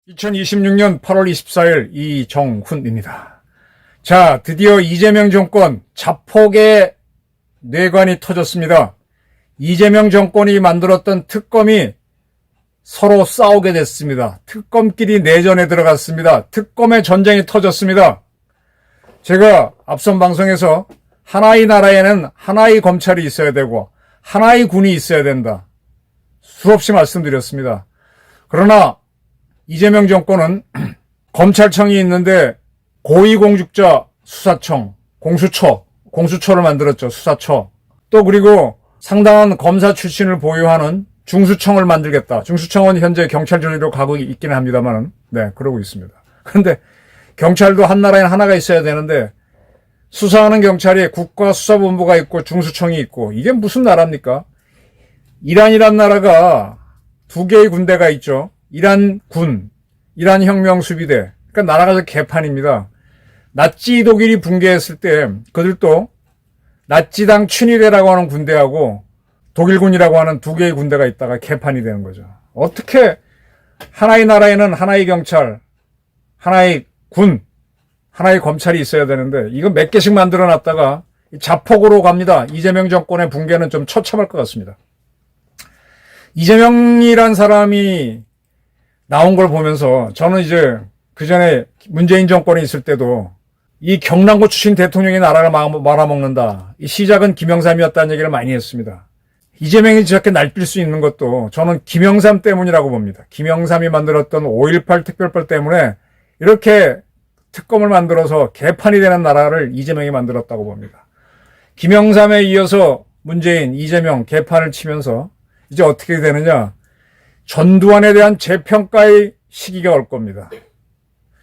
(2026년 8월 24일) 이정훈입니다. 자, 드디어 이재명 정권 자폭의 뇌관이 터졌습니다. 이재명 정권이 만들었던 특검이 서로 싸우게 됐습니다. 특검끼리 내전에 들어갔습니다. 특검의 전쟁이 터졌습니다. 제가 앞선 방송에서 하나의 나라에는 하나의 검찰이 있어야 되고 하나의 군이 있어야 된다. 수없이 말씀드렸습니다. 그러나 이재명 정권은 검찰청이 있는데 고위공직자 수사청, 공수처를 만들었죠. 수사처. 또 그리고 상당한 검사 출신을 보유하는 중수청을 만들겠다. 중수청은 현재 경찰 조리로 가고 있기는 합니다만, 네, 그러고 있습니다. 그런데 경찰도 한 나라에는 하나가 있어야 되는데 수사하는 경찰이 국가수사본부가 있고 중수청이 있고 이게 무슨 나라입니까? 이란이란 나라가 두 개의 군대가 있죠. 이란군, 이란혁명수비대. 그러니까 나라가 개판입니다. 나치 독일이 붕괴했을 때 그들도 나치당 춘위대라고 하는 군대하고 독일군이라고 하는 두 개의 군대가 있다가 개판이 되는 거죠. 어떻게 하나의 나라에는 하나의 경찰, 하나의 군, 하나의 검찰이 있어야 되는데 이거 몇 개씩 만들어 놨다가 자폭으로 갑니다. 이재명 정권의 붕괴는 좀 처참할 것 같습니다. 이재명이란 사람이 나온 걸 보면서 저는 이제 그 전에 문재인 정권이 있을 때도 이 경남고 출신 대통령이 나라를 말아먹는다. 이 시작은 김영삼이었다는 얘기를 많이 했습니다. 이재명이 저렇게 날뛸 수 있는 것도 저는 김영삼 때문이라고 봅니다. 김영삼이 만들었던 5.18 특별법 때문에 이렇게 특검을 만들어서 개판이 되는 나라를 이재명이 만들었다고 봅니다. 김영삼에 이어서 문재인, 이재명 개판을 치면서 이제 어떻게 되느냐. 전두환에 대한 재평가의 시기가 올 겁니다.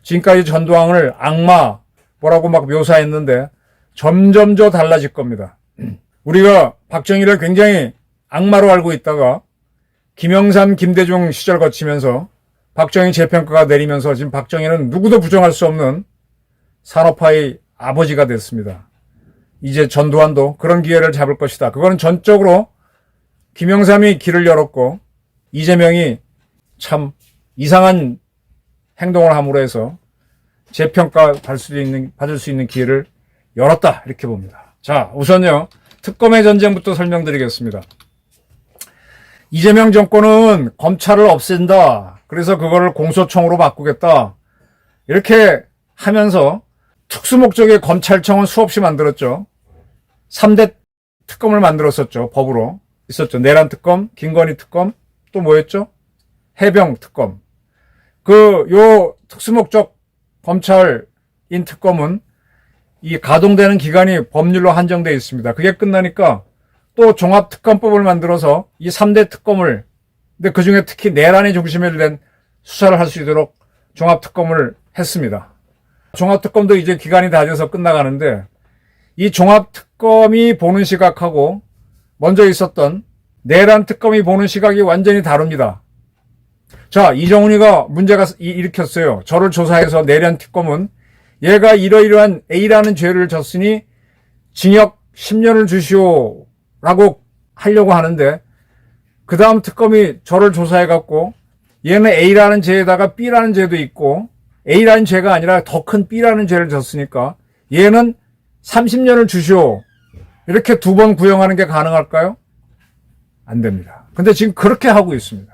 지금까지 전두환을 악마 뭐라고 막 묘사했는데 점점 더 달라질 겁니다. 우리가 박정희를 굉장히 악마로 알고 있다가 김영삼, 김대중 시절 거치면서 박정희 재평가가 내리면서 지금 박정희는 누구도 부정할 수 없는 산업화의 아버지가 됐습니다. 이제 전두환도 그런 기회를 잡을 것이다. 그거는 전적으로 김영삼이 길을 열었고 이재명이 참 이상한 행동을 함으로 해서 재평가 받을 수 있는 기회를 열었다. 이렇게 봅니다. 자, 우선요. 특검의 전쟁부터 설명드리겠습니다. 이재명 정권은 검찰을 없앤다. 그래서 그거를 공소청으로 바꾸겠다. 이렇게 하면서 특수목적의 검찰청은 수없이 만들었죠. 3대 특검을 만들었었죠. 법으로. 있었죠. 내란 특검, 김건희 특검, 또 뭐였죠? 해병 특검. 요 특수목적 검찰인 특검은 이 가동되는 기간이 법률로 한정되어 있습니다. 그게 끝나니까 또 종합특검법을 만들어서 이 3대 특검을, 근데 그 중에 특히 내란의 중심에 된 수사를 할 수 있도록 종합특검을 했습니다. 종합특검도 이제 기간이 다 돼서 끝나가는데 이 종합특검이 보는 시각하고 먼저 있었던 내란 특검이 보는 시각이 완전히 다릅니다. 자, 이정훈이가 문제가 일으켰어요. 저를 조사해서 내란 특검은 얘가 이러이러한 A라는 죄를 졌으니 징역 10년을 주시오라고 하려고 하는데 그 다음 특검이 저를 조사해갖고 얘는 A라는 죄에다가 B라는 죄도 있고 A라는 죄가 아니라 더 큰 B라는 죄를 졌으니까 얘는 30년을 주시오. 이렇게 두 번 구형하는 게 가능할까요? 안 됩니다. 근데 지금 그렇게 하고 있습니다.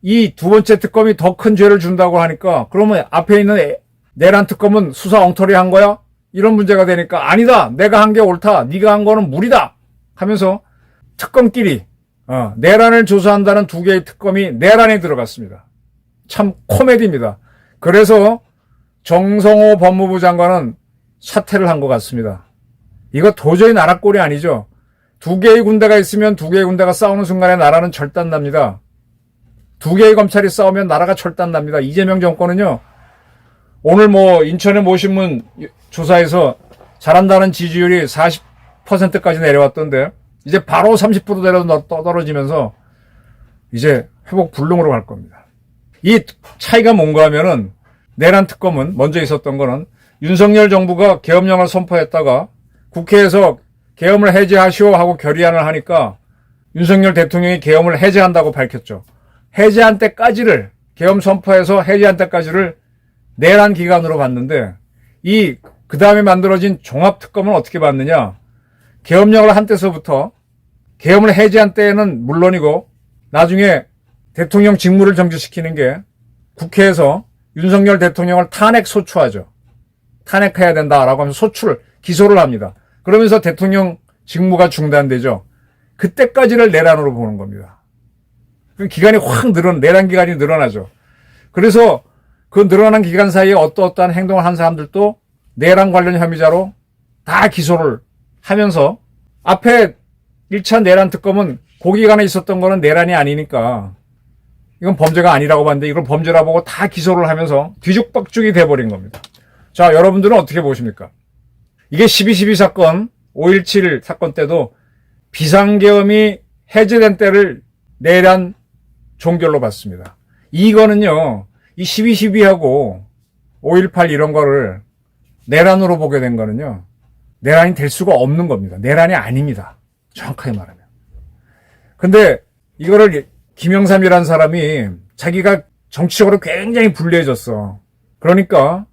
이 두 번째 특검이 더 큰 죄를 준다고 하니까 그러면 앞에 있는 내란 특검은 수사 엉터리 한 거야? 이런 문제가 되니까 아니다. 내가 한 게 옳다. 네가 한 거는 무리다. 하면서 특검끼리 내란을 조사한다는 두 개의 특검이 내란에 들어갔습니다. 참 코미디입니다. 그래서 정성호 법무부 장관은 사퇴를 한 것 같습니다. 이거 도저히 나라 꼴이 아니죠. 두 개의 군대가 있으면 두 개의 군대가 싸우는 순간에 나라는 절단납니다. 두 개의 검찰이 싸우면 나라가 절단납니다. 이재명 정권은요. 오늘 인천의 모신문 조사에서 잘한다는 지지율이 40%까지 내려왔던데 이제 바로 30% 떨어지면서 이제 회복 불능으로 갈 겁니다. 이 차이가 뭔가 하면은 내란 특검은 먼저 있었던 거는 윤석열 정부가 계엄령을 선포했다가 국회에서 계엄을 해제하시오 하고 결의안을 하니까 윤석열 대통령이 계엄을 해제한다고 밝혔죠. 해제한 때까지를 계엄 선포해서 해제한 때까지를 내란 기간으로 봤는데 그 다음에 만들어진 종합특검은 어떻게 봤느냐. 계엄령을 한 때서부터 계엄을 해제한 때는 물론이고 나중에 대통령 직무를 정지시키는 게 국회에서 윤석열 대통령을 탄핵 소추하죠. 탄핵해야 된다라고 하면서 기소를 합니다. 그러면서 대통령 직무가 중단되죠. 그때까지를 내란으로 보는 겁니다. 기간이 확 내란 기간이 늘어나죠. 그래서 그 늘어난 기간 사이에 어떠한 행동을 한 사람들도 내란 관련 혐의자로 다 기소를 하면서 앞에 1차 내란 특검은 그 기간에 있었던 거는 내란이 아니니까 이건 범죄가 아니라고 봤는데 이걸 범죄라 보고 다 기소를 하면서 뒤죽박죽이 돼버린 겁니다. 자, 여러분들은 어떻게 보십니까? 이게 12.12 사건, 5.17 사건 때도 비상계엄이 해제된 때를 내란 종결로 봤습니다. 이거는요, 이 12.12하고 5.18 이런 거를 내란으로 보게 된 거는요, 내란이 될 수가 없는 겁니다. 내란이 아닙니다. 정확하게 말하면. 근데 이거를 김영삼이라는 사람이 자기가 정치적으로 굉장히 불리해졌어. 그러니까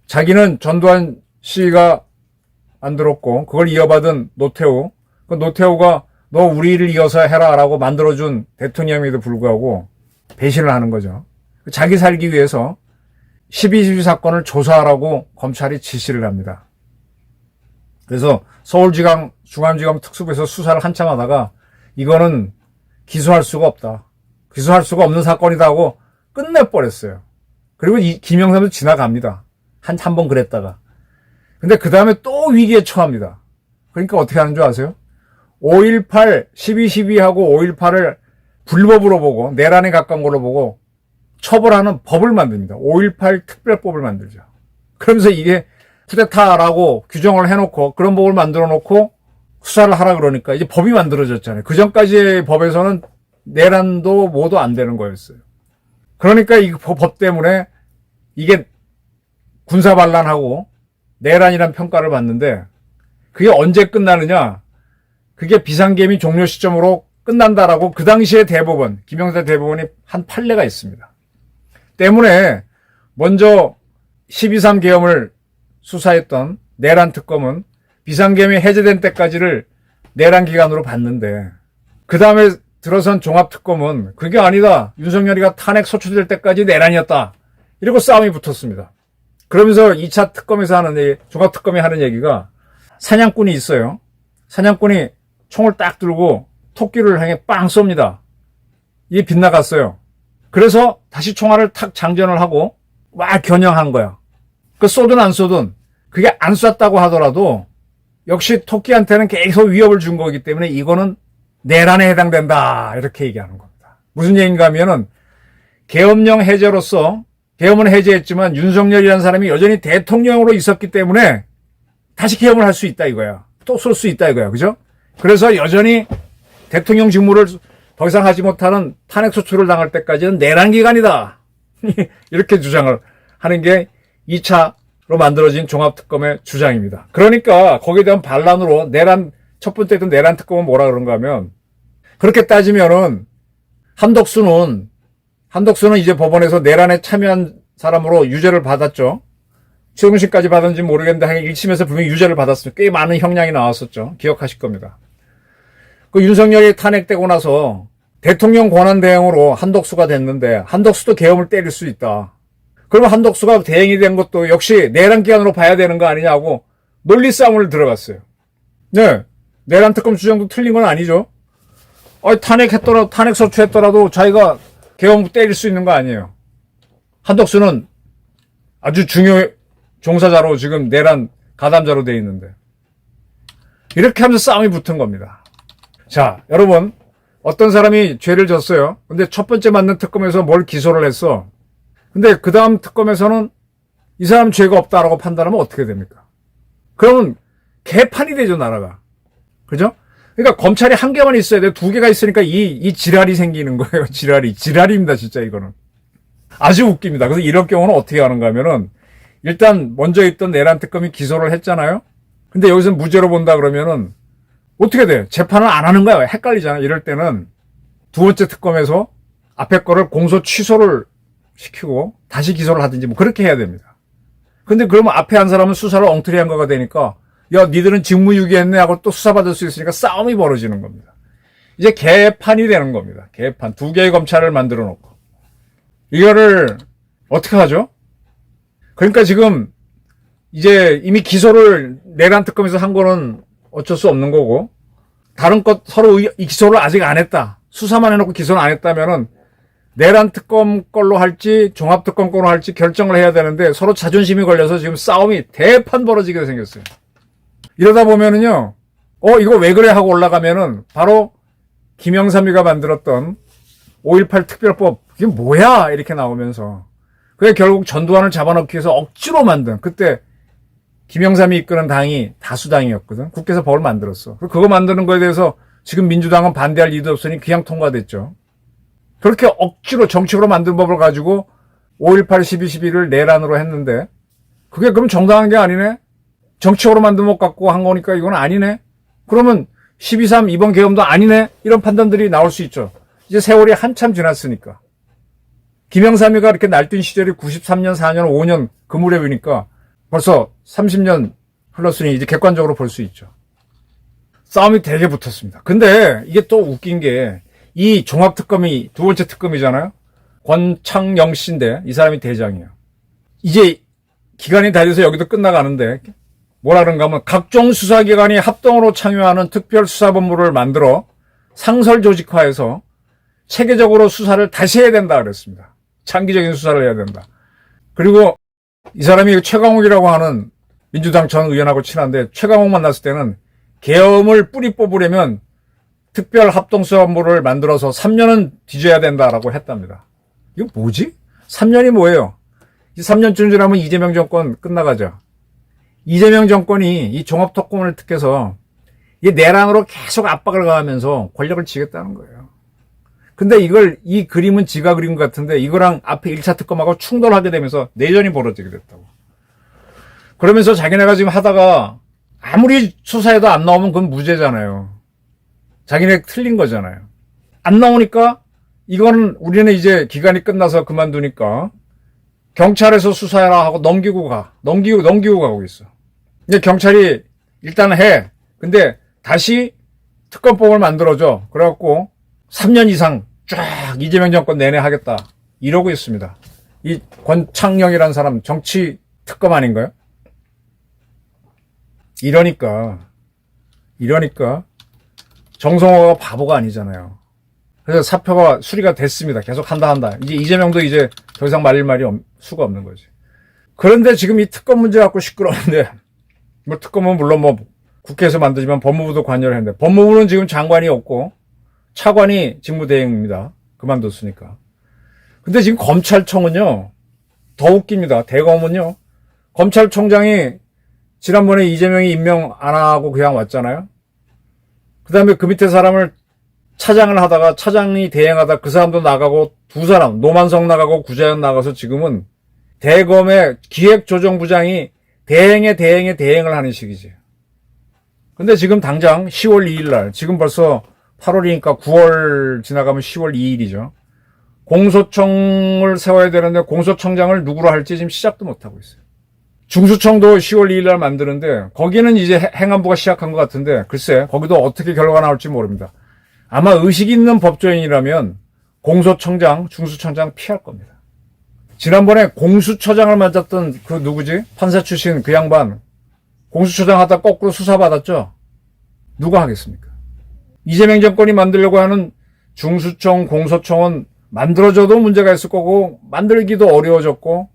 자기는 전두환 씨가 안 들었고 그걸 이어받은 노태우. 그 노태우가 너 우리를 이어서 해라라고 만들어준 대통령임에도 불구하고 배신을 하는 거죠. 자기 살기 위해서 12.12 사건을 조사하라고 검찰이 지시를 합니다. 그래서 중앙지검 특수부에서 수사를 한참 하다가 이거는 기소할 수가 없다. 기소할 수가 없는 사건이다 하고 끝내버렸어요. 그리고 김영삼도 지나갑니다. 한 번 그랬다가. 근데 그 다음에 또 위기에 처합니다. 그러니까 어떻게 하는 줄 아세요? 5.18, 12.12하고 5.18을 불법으로 보고 내란에 가까운 걸로 보고 처벌하는 법을 만듭니다. 5.18 특별법을 만들죠. 그러면서 이게 쿠데타라고 규정을 해놓고 그런 법을 만들어 놓고 수사를 하라 그러니까 이제 법이 만들어졌잖아요. 그 전까지의 법에서는 내란도 뭐도 안 되는 거였어요. 그러니까 이 법 때문에 이게 군사반란하고 내란이란 평가를 받는데 그게 언제 끝나느냐? 그게 비상계엄이 종료 시점으로 끝난다라고 그 당시에 대법원, 김영사 대법원이 한 판례가 있습니다. 때문에 먼저 12.3 계엄을 수사했던 내란 특검은 비상계엄이 해제된 때까지를 내란 기간으로 봤는데 그 다음에 들어선 종합특검은 그게 아니다. 윤석열이가 탄핵 소추될 때까지 내란이었다. 이러고 싸움이 붙었습니다. 그러면서 2차 특검에서 종합특검이 하는 얘기가 사냥꾼이 있어요. 사냥꾼이 총을 딱 들고 토끼를 향해 빵 쏩니다. 이게 빗나갔어요. 그래서 다시 총알을 탁 장전을 하고 막 겨냥한 거야. 그 쏘든 안 쏘든 그게 안 쐈다고 하더라도 역시 토끼한테는 계속 위협을 준 거기 때문에 이거는 내란에 해당된다. 이렇게 얘기하는 겁니다. 무슨 얘기인가 하면은 계엄령 해제로서 계엄은 해제했지만 윤석열이라는 사람이 여전히 대통령으로 있었기 때문에 다시 계엄을 할 수 있다 이거야. 또 쏠 수 있다 이거야. 그죠? 그래서 여전히 대통령 직무를 더 이상 하지 못하는 탄핵 소추를 당할 때까지는 내란 기간이다. 이렇게 주장을 하는 게 2차로 만들어진 종합특검의 주장입니다. 그러니까 거기에 대한 반란으로 첫 번째 내란 특검은 뭐라 그런가 하면 그렇게 따지면은 한덕수는 이제 법원에서 내란에 참여한 사람으로 유죄를 받았죠. 최종심까지 받았는지 모르겠는데 1심에서 분명히 유죄를 받았어요. 꽤 많은 형량이 나왔었죠. 기억하실 겁니다. 그 윤석열이 탄핵되고 나서 대통령 권한대행으로 한덕수가 됐는데 한덕수도 계엄을 때릴 수 있다. 그러면 한덕수가 대행이 된 것도 역시 내란 기간으로 봐야 되는 거 아니냐고 논리 싸움을 들어갔어요. 네, 내란 특검 주장도 틀린 건 아니죠. 탄핵 소추했더라도 자기가 계엄 때릴 수 있는 거 아니에요. 한덕수는 아주 중요 종사자로 지금 내란 가담자로 돼 있는데 이렇게 하면서 싸움이 붙은 겁니다. 자, 여러분 어떤 사람이 죄를 졌어요. 근데 첫 번째 맞는 특검에서 뭘 기소를 했어. 근데 그 다음 특검에서는 이 사람 죄가 없다라고 판단하면 어떻게 됩니까? 그러면 개판이 되죠, 나라가. 그죠? 그러니까 검찰이 한 개만 있어야 돼. 두 개가 있으니까 이 지랄이 생기는 거예요. 지랄입니다, 진짜 이거는. 아주 웃깁니다. 그래서 이런 경우는 어떻게 하는가 하면은 일단 먼저 있던 내란 특검이 기소를 했잖아요. 근데 여기서 무죄로 본다 그러면은 어떻게 돼? 재판을 안 하는 거야. 헷갈리잖아. 이럴 때는 두 번째 특검에서 앞에 거를 공소 취소를 시키고 다시 기소를 하든지 뭐 그렇게 해야 됩니다. 근데 그러면 앞에 한 사람은 수사를 엉터리한 거가 되니까 야 니들은 직무유기했네 하고 또 수사받을 수 있으니까 싸움이 벌어지는 겁니다. 이제 개판이 되는 겁니다. 개판. 두 개의 검찰을 만들어 놓고 이거를 어떻게 하죠? 그러니까 지금 이제 이미 기소를 내란 특검에서 한 거는 어쩔 수 없는 거고 다른 것 서로 이 기소를 아직 안 했다. 수사만 해놓고 기소는 안 했다면은 내란 특검 걸로 할지 종합 특검 걸로 할지 결정을 해야 되는데 서로 자존심이 걸려서 지금 싸움이 대판 벌어지게 생겼어요. 이러다 보면은요, 이거 왜 그래 하고 올라가면은 바로 김영삼이가 만들었던 5.18 특별법 이게 뭐야 이렇게 나오면서 그게 결국 전두환을 잡아넣기 위해서 억지로 만든 그때 김영삼이 이끄는 당이 다수당이었거든. 국회에서 법을 만들었어. 그거 만드는 거에 대해서 지금 민주당은 반대할 이유도 없으니 그냥 통과됐죠. 그렇게 억지로 정치적으로 만든 법을 가지고 5.18, 12.12를 내란으로 했는데 그게 그럼 정당한 게 아니네? 정치적으로 만든 법 갖고 한 거니까 이건 아니네? 그러면 12.3 이번 계엄도 아니네? 이런 판단들이 나올 수 있죠. 이제 세월이 한참 지났으니까. 김영삼이가 이렇게 날뛴 시절이 93년, 4년, 5년 그 무렵이니까 벌써 30년 흘렀으니 이제 객관적으로 볼 수 있죠. 싸움이 되게 붙었습니다. 근데 이게 또 웃긴 게 이 종합특검이 두 번째 특검이잖아요. 권창영 씨인데 이 사람이 대장이에요. 이제 기간이 다 돼서 여기도 끝나가는데 뭐라 그런가 하면 각종 수사기관이 합동으로 창요하는 특별수사본부를 만들어 상설 조직화해서 체계적으로 수사를 다시 해야 된다 그랬습니다. 장기적인 수사를 해야 된다. 그리고 이 사람이 최강욱이라고 하는 민주당 전 의원하고 친한데 최강욱 만났을 때는 계엄을 뿌리 뽑으려면 특별합동수사본부를 만들어서 3년은 뒤져야 된다라고 했답니다. 이거 뭐지? 3년이 뭐예요? 3년쯤 지나면 이재명 정권 끝나가죠. 이재명 정권이 이 종합특검을 특해서 이 내란으로 계속 압박을 가하면서 권력을 쥐겠다는 거예요. 근데 이 그림은 지가 그린 것 같은데 이거랑 앞에 1차 특검하고 충돌하게 되면서 내전이 벌어지게 됐다고. 그러면서 자기네가 지금 하다가 아무리 수사해도 안 나오면 그건 무죄잖아요. 자기네 틀린 거잖아요. 안 나오니까 이거는 우리는 이제 기간이 끝나서 그만두니까 경찰에서 수사해라 하고 넘기고 가고 있어. 이제 경찰이 일단 해. 근데 다시 특검법을 만들어줘. 그래갖고 3년 이상 쫙 이재명 정권 내내 하겠다. 이러고 있습니다. 이 권창영이라는 사람 정치 특검 아닌가요? 이러니까 정성호가 바보가 아니잖아요. 그래서 사표가 수리가 됐습니다. 계속 한다. 이제 이재명도 이제 더 이상 말릴 말이 수가 없는 거지. 그런데 지금 이 특검 문제 갖고 시끄러운데 뭐 특검은 물론 뭐 국회에서 만들지만 법무부도 관여를 했는데 법무부는 지금 장관이 없고 차관이 직무대행입니다. 그만뒀으니까. 근데 지금 검찰청은요 더 웃깁니다. 대검은요 검찰총장이 지난번에 이재명이 임명 안 하고 그냥 왔잖아요. 그 다음에 그 밑에 사람을 차장을 하다가 차장이 대행하다 그 사람도 나가고 두 사람 노만성 나가고 구자연 나가서 지금은 대검의 기획조정부장이 대행을 하는 시기지. 근데 지금 당장 10월 2일 날 지금 벌써 8월이니까 9월 지나가면 10월 2일이죠. 공소청을 세워야 되는데 공소청장을 누구로 할지 지금 시작도 못하고 있어요. 중수청도 10월 2일 날 만드는데 거기는 이제 행안부가 시작한 것 같은데 글쎄 거기도 어떻게 결과가 나올지 모릅니다. 아마 의식 있는 법조인이라면 공소청장, 중수청장 피할 겁니다. 지난번에 공수처장을 맡았던 그 누구지? 판사 출신 그 양반 공수처장 하다 거꾸로 수사받았죠? 누가 하겠습니까? 이재명 정권이 만들려고 하는 중수청, 공소청은 만들어져도 문제가 있을 거고 만들기도 어려워졌고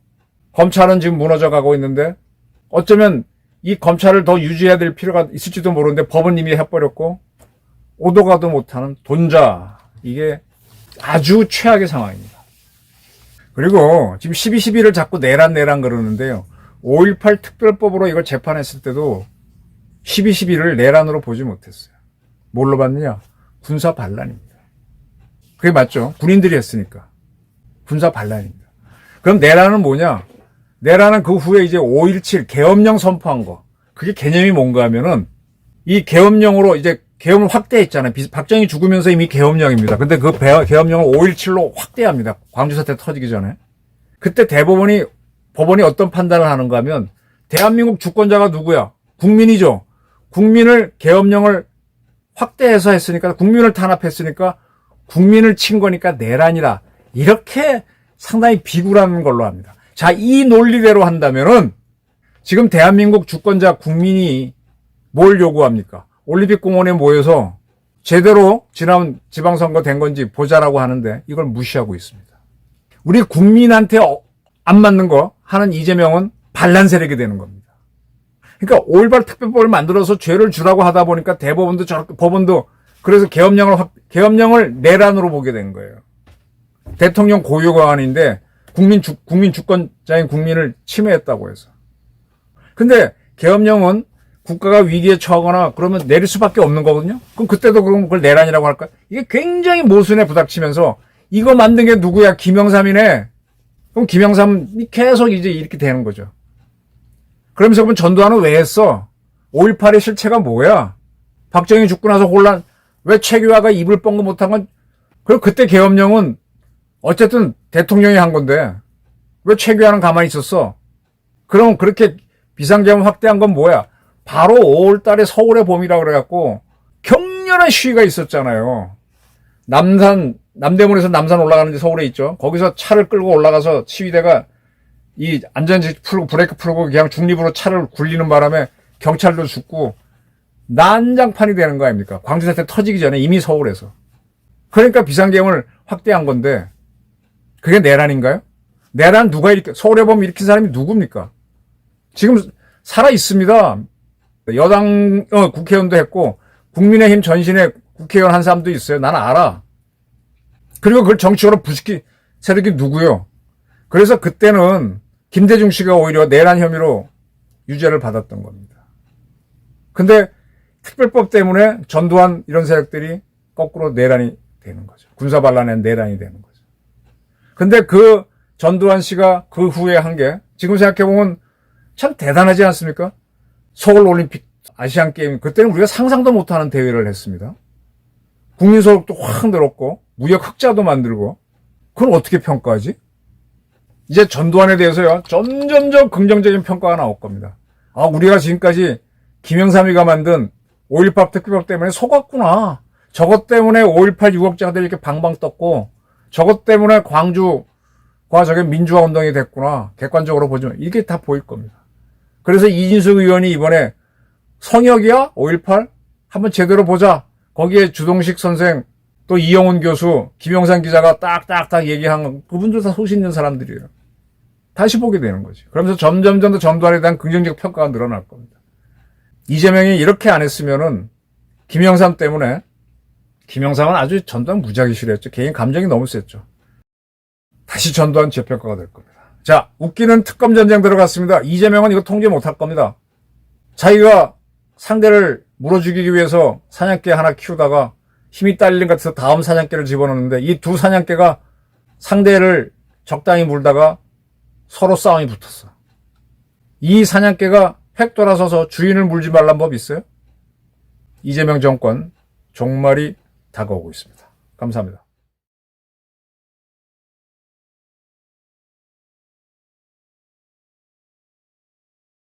검찰은 지금 무너져 가고 있는데 어쩌면 이 검찰을 더 유지해야 될 필요가 있을지도 모르는데 법은 이미 해버렸고 오도 가도 못하는 돈자. 이게 아주 최악의 상황입니다. 그리고 지금 12.12를 자꾸 내란 그러는데요. 5.18 특별법으로 이걸 재판했을 때도 12.12를 내란으로 보지 못했어요. 뭘로 봤느냐? 군사 반란입니다. 그게 맞죠? 군인들이 했으니까. 군사 반란입니다. 그럼 내란은 뭐냐? 내란은 그 후에 이제 5.17 계엄령 선포한 거. 그게 개념이 뭔가 하면은 이 계엄령으로 이제 계엄을 확대했잖아요. 박정희 죽으면서 이미 계엄령입니다. 근데 그 계엄령을 5.17로 확대합니다. 광주 사태 터지기 전에. 그때 법원이 어떤 판단을 하는가 하면 대한민국 주권자가 누구야? 국민이죠. 국민을 계엄령을 확대해서 했으니까 국민을 탄압했으니까 국민을 친 거니까 내란이라. 이렇게 상당히 비굴한 걸로 합니다. 자, 이 논리대로 한다면은 지금 대한민국 주권자 국민이 뭘 요구합니까? 올림픽공원에 모여서 제대로 지난 지방선거 된 건지 보자라고 하는데 이걸 무시하고 있습니다. 우리 국민한테 안 맞는 거 하는 이재명은 반란 세력이 되는 겁니다. 그러니까 5.18 특별법을 만들어서 죄를 주라고 하다 보니까 대법원도 법원도 그래서 계엄령을 내란으로 보게 된 거예요. 대통령 고유 권한인데 국민 주권자인 국민을 침해했다고 해서. 근데 계엄령은 국가가 위기에 처하거나 그러면 내릴 수밖에 없는 거거든요. 그럼 그때도 그럼 그걸 내란이라고 할까? 이게 굉장히 모순에 부닥치면서 이거 만든 게 누구야? 김영삼이네. 그럼 김영삼이 계속 이제 이렇게 되는 거죠. 그러면서 그럼 전두환은 왜 했어? 5.18의 실체가 뭐야? 박정희 죽고 나서 혼란, 왜 최규하가 입을 뻥긋 못한 건, 그리고 그때 계엄령은 어쨌든 대통령이 한 건데, 왜 최규하는 가만히 있었어? 그럼 그렇게 비상계엄 확대한 건 뭐야? 바로 5월 달에 서울의 봄이라고 그래갖고, 격렬한 시위가 있었잖아요. 남대문에서 남산 올라가는데 서울에 있죠. 거기서 차를 끌고 올라가서 시위대가 이 안전지 풀고 브레이크 풀고 그냥 중립으로 차를 굴리는 바람에 경찰도 죽고 난장판이 되는 거 아닙니까? 광주 사태 터지기 전에 이미 서울에서. 그러니까 비상계엄을 확대한 건데 그게 내란인가요? 내란 누가 서울의 봄 일으킨 사람이 누굽니까? 지금 살아 있습니다. 여당 국회의원도 했고 국민의힘 전신에 국회의원 한 사람도 있어요. 나는 알아. 그리고 그걸 정치적으로 부식기 세력이 누구요? 그래서 그때는 김대중 씨가 오히려 내란 혐의로 유죄를 받았던 겁니다. 근데 특별법 때문에 전두환 이런 세력들이 거꾸로 내란이 되는 거죠. 군사반란의 내란이 되는 거죠. 근데 그 전두환 씨가 그 후에 한 게 지금 생각해보면 참 대단하지 않습니까? 서울올림픽 아시안게임 그때는 우리가 상상도 못하는 대회를 했습니다. 국민소득도 확 늘었고 무역 흑자도 만들고 그걸 어떻게 평가하지? 이제 전두환에 대해서요 점점점 긍정적인 평가가 나올 겁니다. 아, 우리가 지금까지 김영삼이가 만든 5.18 특별법 때문에 속았구나. 저것 때문에 5.18 유곡자들이 이렇게 방방 떴고 저것 때문에 광주가 저게 민주화 운동이 됐구나. 객관적으로 보지만 이게 다 보일 겁니다. 그래서 이진숙 의원이 이번에 성역이야? 5.18? 한번 제대로 보자. 거기에 주동식 선생, 또 이영훈 교수, 김영삼 기자가 딱딱딱 얘기한 그분들 다 소신 있는 사람들이에요. 다시 보게 되는 거지. 그러면서 점점점 더 전두환에 대한 긍정적 평가가 늘어날 겁니다. 이재명이 이렇게 안 했으면은 김영삼 때문에 김영삼은 아주 전두환 무지하게 싫어했죠. 개인 감정이 너무 셌죠. 다시 전두환 재평가가 될 겁니다. 자, 웃기는 특검 전쟁 들어갔습니다. 이재명은 이거 통제 못할 겁니다. 자기가 상대를 물어죽이기 위해서 사냥개 하나 키우다가 힘이 딸린 것 같아서 다음 사냥개를 집어넣는데 이 두 사냥개가 상대를 적당히 물다가 서로 싸움이 붙었어. 이 사냥개가 획 돌아서서 주인을 물지 말란 법 있어요? 이재명 정권 종말이 다가오고 있습니다. 감사합니다.